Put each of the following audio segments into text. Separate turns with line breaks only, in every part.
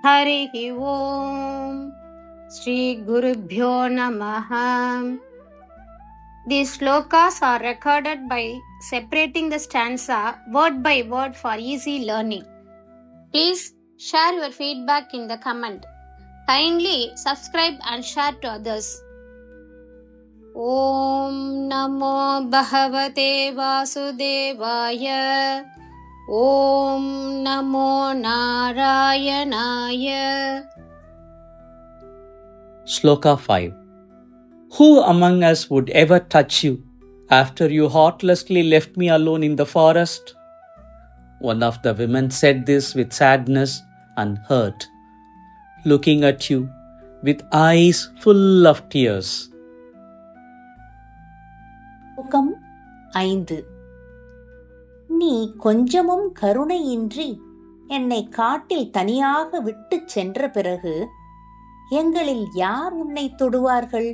हरिः ओम् श्रीगुरुभ्यो नमः. These slokas are recorded by separating the stanza word by word for easy learning. Please share your feedback in the comment. Kindly subscribe and share to others. Om Namo Bhagavate Vasudevaya. Om Namo Narayanaya.
Shloka 5. Who among us would ever touch you after you heartlessly left me alone in the forest? One of the women said this with sadness and hurt, looking at you with eyes full of tears.
ஸ்லோகம் 5. நீ கொஞ்சமும் கருணையின்றி என்னை காட்டில் தனியாக விட்டுச் சென்ற பிறகு எங்களில் யார் உன்னை தொடுவார்கள்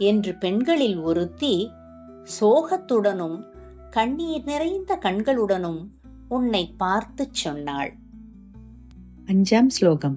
என்று பெண்களில் ஒருத்தி சோகத்துடனும் கண்ணீர் நிறைந்த கண்களுடனும் உன்னை பார்த்துச் சொன்னாள்.
5-ാം ശ്ലോകം.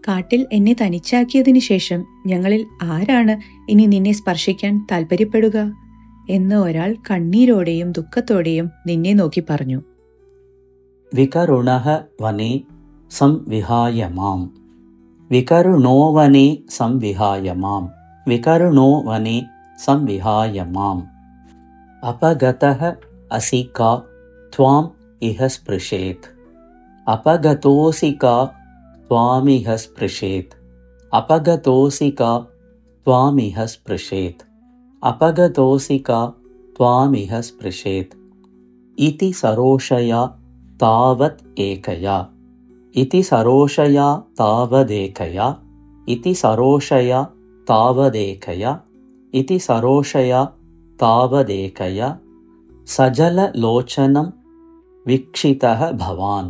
കാട്ടിൽ എന്നെ തനിച്ചാക്കിയതിനു ശേഷം ഞങ്ങളിൽ ആരാണ് ഇനി നിന്നെ സ്പർശിക്കാൻ താല്പര്യപ്പെടുക എന്ന് ഒരാൾ കണ്ണീരോടെയും ദുഃഖത്തോടെയും നിന്നെ നോക്കി പറഞ്ഞു.
വികരുണഃ വനേ സംവിഹായ മാം. വികരുണോ വനേ സംവിഹായ മാം. വികരുണോ വനേ സംവിഹായ മാം. അപഗതഃ അസി കാ ത്വാം ഇഹ സ്പൃശേത്. അപഗതോസി കാ ത്വാമിഹ സ്പൃശേത്. അപഗതോസി കാ ത്വാമിഹ സ്പൃശേത്. അപഗതോസി കാ ത്വാമിഹ സ്പൃശേത്. ഇതി സരോഷയാ താവത് ഏകയാ. ഇതി സരോഷയാ താവദേകയാ. ഇതി സരോഷയാ താവദേകയാ. ഇതി സരോഷയാ താവദേകയാ. സജലലോചനം വീക്ഷിതഃ ഭവാൻ.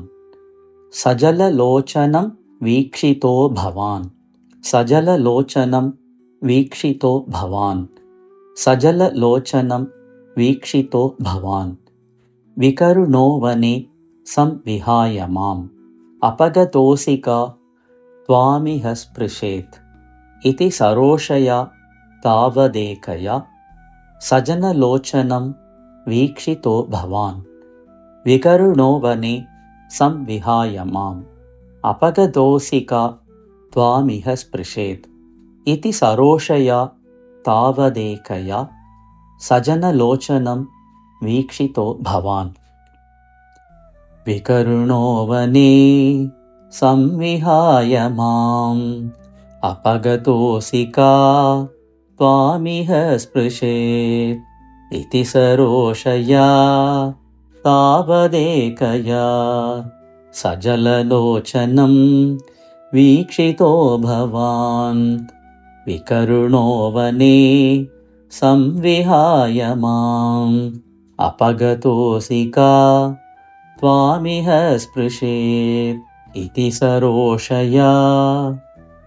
സജലലോചനം വീക്ഷിതോ ഭവാൻ. സജലലോചനം വീക്ഷിതോ ഭവാൻ. സജലലോചനം വീക്ഷിതോ ഭവാൻ. വികരുണോ വനേ സംവിഹായ മാം. അപഗതോസി കാ ത്വാമിഹ സ്പൃശേത്. ഇതി സരോഷയാ താവദേകയാ. സജനലോചനം വീക്ഷിതോ ഭവാൻ. വികരുണോ വനേ സംവിഹായ മാം. അപഗതോസി കാ ത്വാമിഹ സ്പൃശേത്. ഇതി സരോഷയാ താവദേകയാ. സജനലോചനം വീക്ഷിതോ ഭവാൻ. വികരുണോ വനേ സംവിഹായ മാം. അപഗതോസി കാ ത്വാമിഹ സ്പൃശേത്. ഇതി സരോഷയാ താവദേകയാ. സജലലോചനം വീക്ഷിതോ ഭവാൻ. വികരുണോ വനേ സംവിഹായ മാം. അപഗതോസി കാ ത്വാമിഹ സ്പൃശേത്. ഇതി സരോഷയാ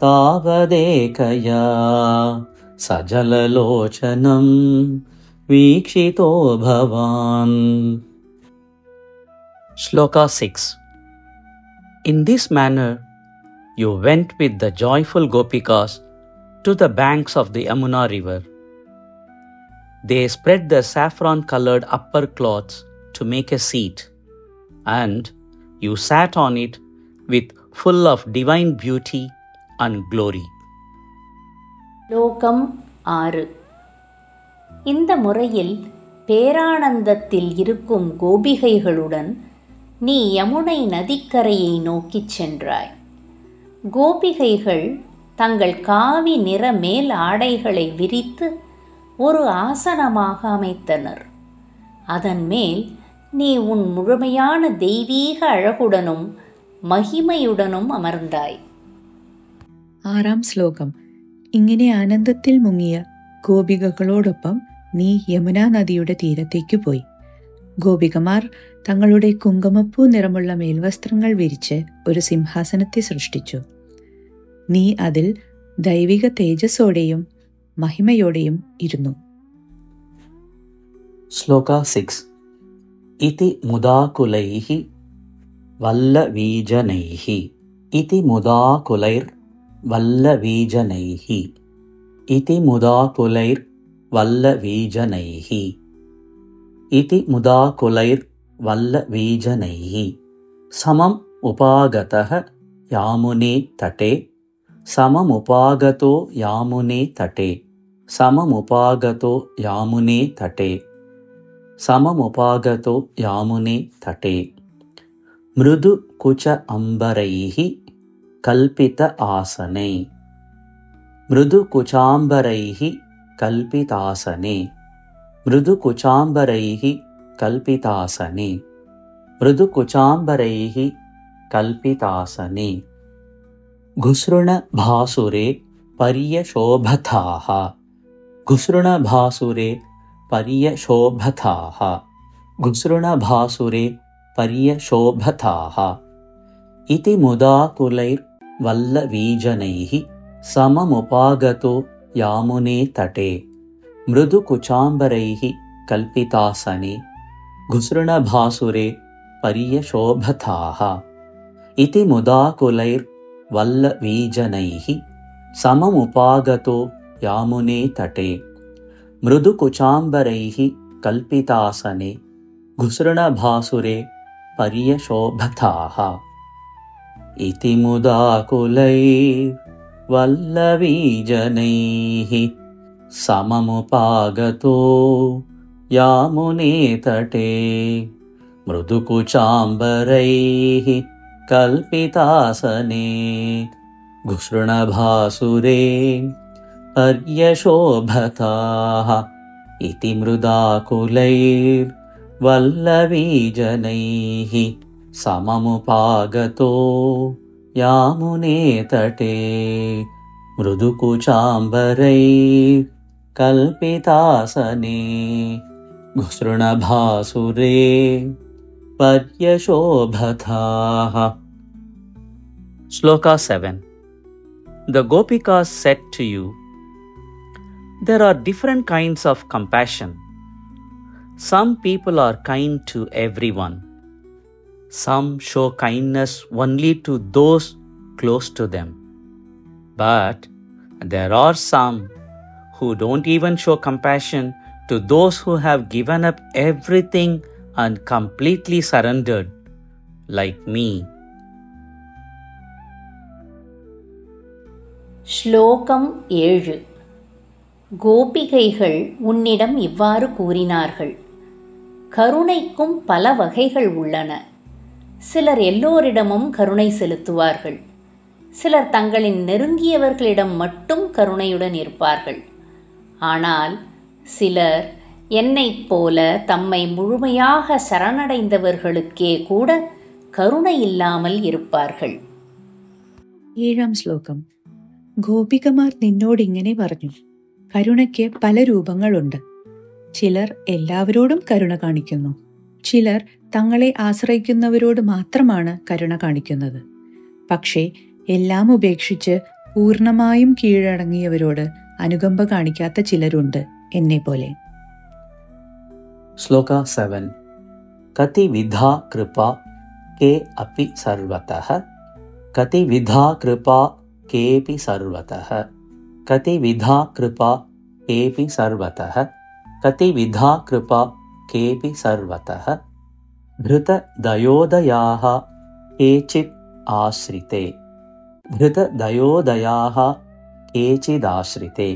താവദേകയാ. സജലലോചനം വീക്ഷിതോ ഭവാൻ. Shloka 6. In this manner, you went with the joyful Gopikas to the banks of the Yamuna river. They spread their saffron-colored upper cloths to make a seat, and you sat on it with full of divine beauty and glory.
ஸ்லோகம் 6. இந்த முறையில் பேரானந்தத்தில் இருக்கும் கோபிகைகளுடன் நீ யமுனை நதிக்கரையை நோக்கிச் சென்றாய். கோபிகைகள் தங்கள் காவி நிற மேல் ஆடைகளை விரித்து ஒரு ஆசனமாக அமைத்தனர். அதன் மேல் நீ உன் முழுமையான தெய்வீக அழகுடனும் മഹിമയുടനും അമർந்தாய்.
6-ാം ശ്ലോകം. ഇങ്ങനെ ആനന്ദത്തിൽ മുങ്ങിയ ഗോപികകളോടൊപ്പം നീ യമുനാ നദിയുടെ തീരത്തേക്ക് പോയി. ഗോപികമാർ തങ്ങളുടെ കുങ്കുമപ്പൂ നിറമുള്ള മേൽവസ്ത്രങ്ങൾ വിരിച്ച് ഒരു സിംഹാസനത്തെ സൃഷ്ടിച്ചു. നീ അതിൽ ദൈവിക തേജസ്സോടെയും മഹിമയോടെയും ഇരുന്നു.
ശ്ലോക 6. ഇതി മുദാകുലൈഃ വല്ലവീജനൈഃ. इति मुदाकुलैर्वल्लवीजनैः इति मुदाकुलैर्वल्लवीजनैः इति मुदाकुलैर्वल्लवीजनैः समम् उपागतः यामुने तटे सममुपागतो यामुने तटे सममुपागतो यामुने तटे सममुपागतो यामुने तटे मृदुकुच अम्बरैः कल्पित आसने मृदुकुचाम्बरैः कल्पितासने मृदुकुचाम्बरैः कल्पितासने मृदुकुचाम्बरैः कल्पितासने घुसृणभासुरे पर्यशोभताः घुसृणभासुरे पर्यशोभताः घुसृणभासुरे पर्यशोभताः इति मुदाकुलैर्वल्लवीजनैः सममुपागतो यामुने तटे मृदुकुचाम्बरैः कल्पितासने घुसृणभासुरे पर्यशोभताः इति मुदाकुलैर्वल्लवीजनैः सममुपागतो यामुने तटे मृदुकुचाम्बरैः कल्पितासने घुसृणभासुरे पर्यशोभताः इति मुदाकुलैर्वल्लवीजनैः सममुपागतो यामुने तटे मृदुकुचाम्बरैः कल्पितासने घुसृणभासुरे पर्यशोभताः इति मुदाकुलैर्वल्लवीजनैः सममुपागतो यामुने तटे मृदुकुचाम्बरैः कल्पितासने घुसृणभासुरे पर्यशोभताः. Shloka 7. The Gopikas said to you, there are different kinds of compassion. Some people are kind to everyone. Some show kindness only to those close to them. But there are some who don't even show compassion to those who have given up everything and completely surrendered, like me.
ஸ்லோகம் 7. கோபிகைகள் உன்னிடம் இவ்வாறு கூறினார்கள். கருணைக்கும் பல வகைகள் உள்ளன. சிலர் எல்லோரிடமும் கருணை செலுத்துவார்கள். சிலர் தங்களின் நெருங்கியவர்களிடம் மட்டும் கருணையுடன் இருப்பார்கள். ஆனால் சிலர் என்னைப் போல தம்மை முழுமையாக சரணடைந்தவர்களுக்கே கூட கருணை இல்லாமல் ഇരുപ്പാர்கள்.
7-ാം ശ്ലോകം. ഗോപികമാർ നിന്നോടിങ്ങനെ പറഞ്ഞു, കരുണയ്ക്ക് പല രൂപങ്ങളുണ്ട്. ചിലർ എല്ലാവരോടും കരുണ കാണിക്കുന്നു. ചിലർ തങ്ങളെ ആശ്രയിക്കുന്നവരോട് മാത്രമാണ് കരുണ കാണിക്കുന്നത്. പക്ഷേ എല്ലാം ഉപേക്ഷിച്ച് പൂർണ്ണമായും കീഴടങ്ങിയവരോട് അനുകമ്പ കാണിക്കാത്ത ചിലരുണ്ട്, എന്നെ പോലെ.
Shloka 7. Kati vidha kripa ke api sarvatah Kati vidha kripa kepi sarvatah Kati vidha kripa kepi sarvatah Kati vidha kripa kepi sarvatah Dhrita dayodayaha kechit asrite Dhrita dayodayaha kechidasrite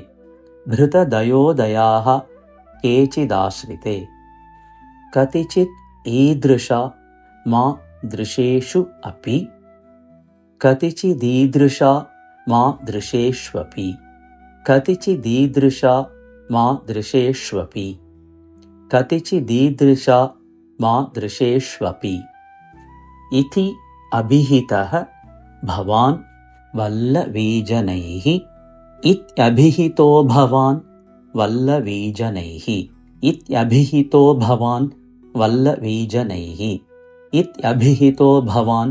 Dhrita dayodayaha kechidasrite Katichit idrisha ma drisheshu api Katichididrisha ma drisheshvapi Katichididrisha ma drisheshvapi Katichididrisha ma drisheshvapi Iti abhihitah bhavan vallavijanaihi Ityabhihito bhavan vallavijanaihi Ityabhihito bhavan vallavijanaihi Ityabhihito bhavan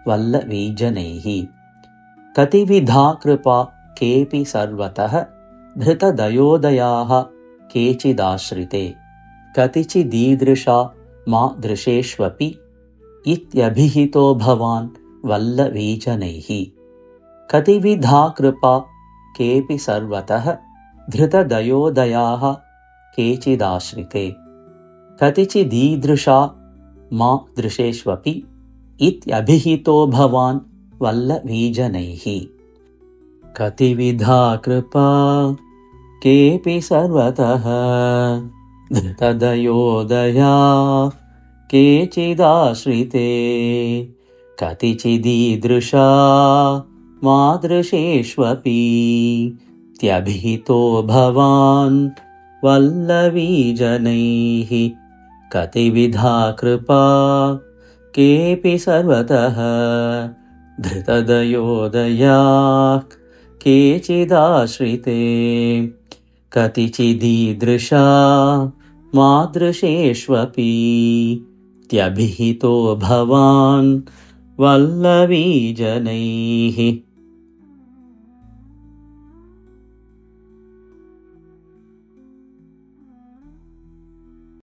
vallavijanaihi Katividha kripa kepi sarvatah Dhrita dayodayaha kechidashrite Katichididrisha ma drisheshvapi Ityabhihito bhavan वल्लवीजनैः कतिविधा कृपा केऽपि सर्वतः धृतदयोदयाः केचिदाश्रिते कतिचिदीदृशा मा दृशेष्वपि इत्यभिहितो भवान् वल्लवीजनैः कतिविधा कृपा केऽपि सर्वतः धृतदयोदया केचिदाश्रिते कतिचिदीदृशा मादृशेष्वपि त्यभिहितो भवान् वल्लवीजनैः कतिविधा कृपा केऽपि सर्वतः धृतदयोदया केचिदाश्रिते कतिचिदीदृशा मादृशेष्वपि त्यभिहितो भवान् वल्लवीजनैः